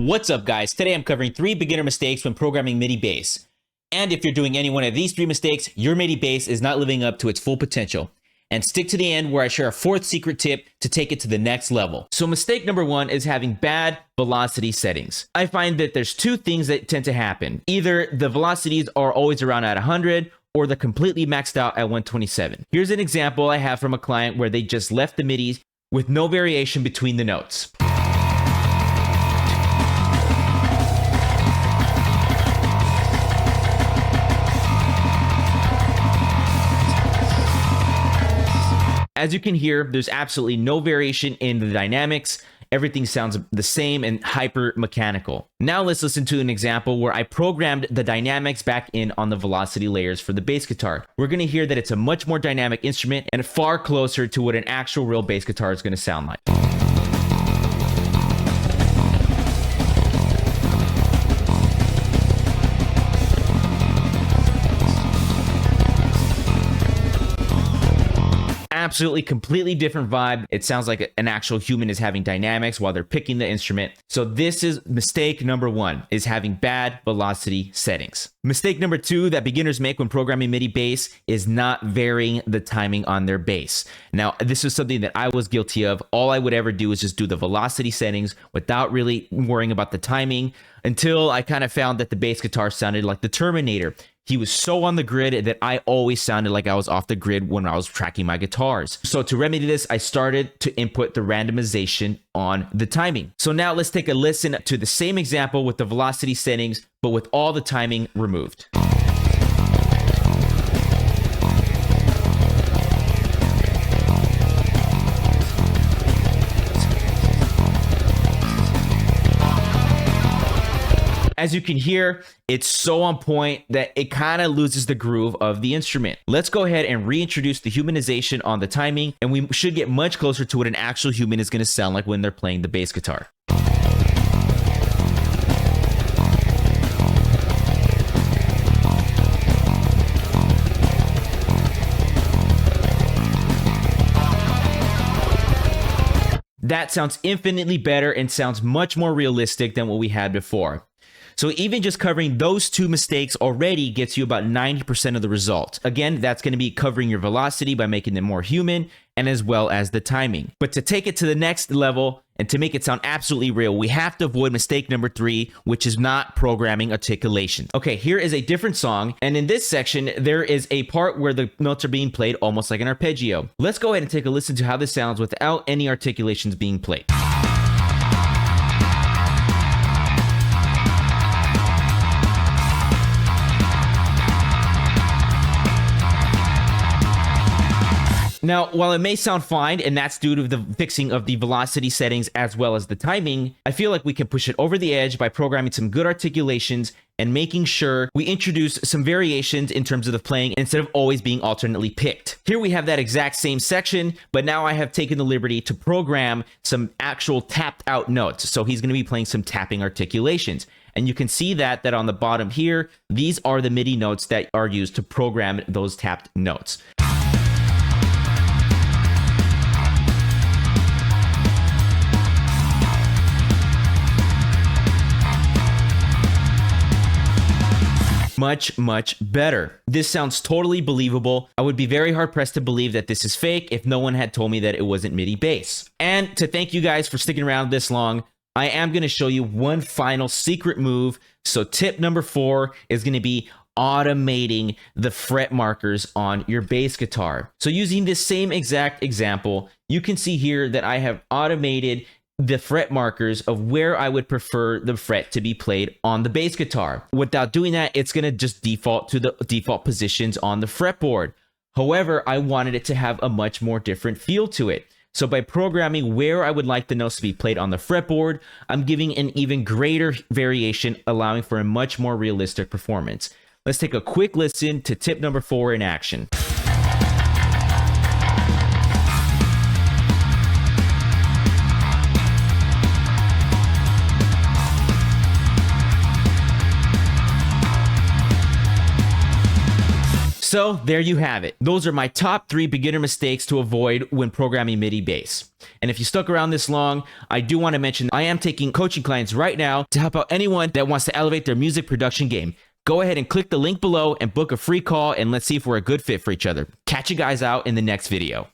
What's up, guys? Today I'm covering 3 beginner mistakes when programming MIDI bass. And if you're doing any one of these 3 mistakes, your MIDI bass is not living up to its full potential. And stick to the end where I share a 4th secret tip to take it to the next level. So mistake number 1 is having bad velocity settings. I find that there's 2 things that tend to happen. Either the velocities are always around at 100 or they're completely maxed out at 127. Here's an example I have from a client where they just left the MIDIs with no variation between the notes. As you can hear, there's absolutely no variation in the dynamics. Everything sounds the same and hyper mechanical. Now let's listen to an example where I programmed the dynamics back in on the velocity layers for the bass guitar. We're going to hear that it's a much more dynamic instrument and far closer to what an actual real bass guitar is going to sound like. Absolutely completely different vibe. It sounds like an actual human is having dynamics while they're picking the instrument. So this is mistake number 1, is having bad velocity settings. Mistake number 2 that beginners make when programming MIDI bass is not varying the timing on their bass. Now, this is something that I was guilty of. All I would ever do is just do the velocity settings without really worrying about the timing until I kind of found that the bass guitar sounded like the Terminator. He was so on the grid that I always sounded like I was off the grid when I was tracking my guitars. So to remedy this, I started to input the randomization on the timing. So now let's take a listen to the same example with the velocity settings, but with all the timing removed. As you can hear, it's so on point that it kind of loses the groove of the instrument. Let's go ahead and reintroduce the humanization on the timing, and we should get much closer to what an actual human is going to sound like when they're playing the bass guitar. That sounds infinitely better and sounds much more realistic than what we had before. So even just covering those 2 mistakes already gets you about 90% of the result. Again, that's going to be covering your velocity by making them more human and as well as the timing. But to take it to the next level and to make it sound absolutely real, we have to avoid mistake number 3, which is not programming articulations. Okay, here is a different song. And in this section, there is a part where the notes are being played almost like an arpeggio. Let's go ahead and take a listen to how this sounds without any articulations being played. Now, while it may sound fine, and that's due to the fixing of the velocity settings as well as the timing, I feel like we can push it over the edge by programming some good articulations and making sure we introduce some variations in terms of the playing instead of always being alternately picked. Here we have that exact same section, but now I have taken the liberty to program some actual tapped out notes. So he's going to be playing some tapping articulations. And you can see that on the bottom here, these are the MIDI notes that are used to program those tapped notes. Much better. This sounds totally believable. I would be very hard pressed to believe that this is fake if no one had told me that it wasn't MIDI bass. And to thank you guys for sticking around this long, I am going to show you one final secret move. So tip number 4 is going to be automating the fret markers on your bass guitar. So using this same exact example, you can see here that I have automated the fret markers of where I would prefer the fret to be played on the bass guitar. Without doing that, it's going to just default to the default positions on the fretboard. However, I wanted it to have a much more different feel to it. So by programming where I would like the notes to be played on the fretboard, I'm giving an even greater variation, allowing for a much more realistic performance. Let's take a quick listen to tip number 4 in action. So there you have it. Those are my top 3 beginner mistakes to avoid when programming MIDI bass. And if you stuck around this long, I do want to mention I am taking coaching clients right now to help out anyone that wants to elevate their music production game. Go ahead and click the link below and book a free call, and let's see if we're a good fit for each other. Catch you guys out in the next video.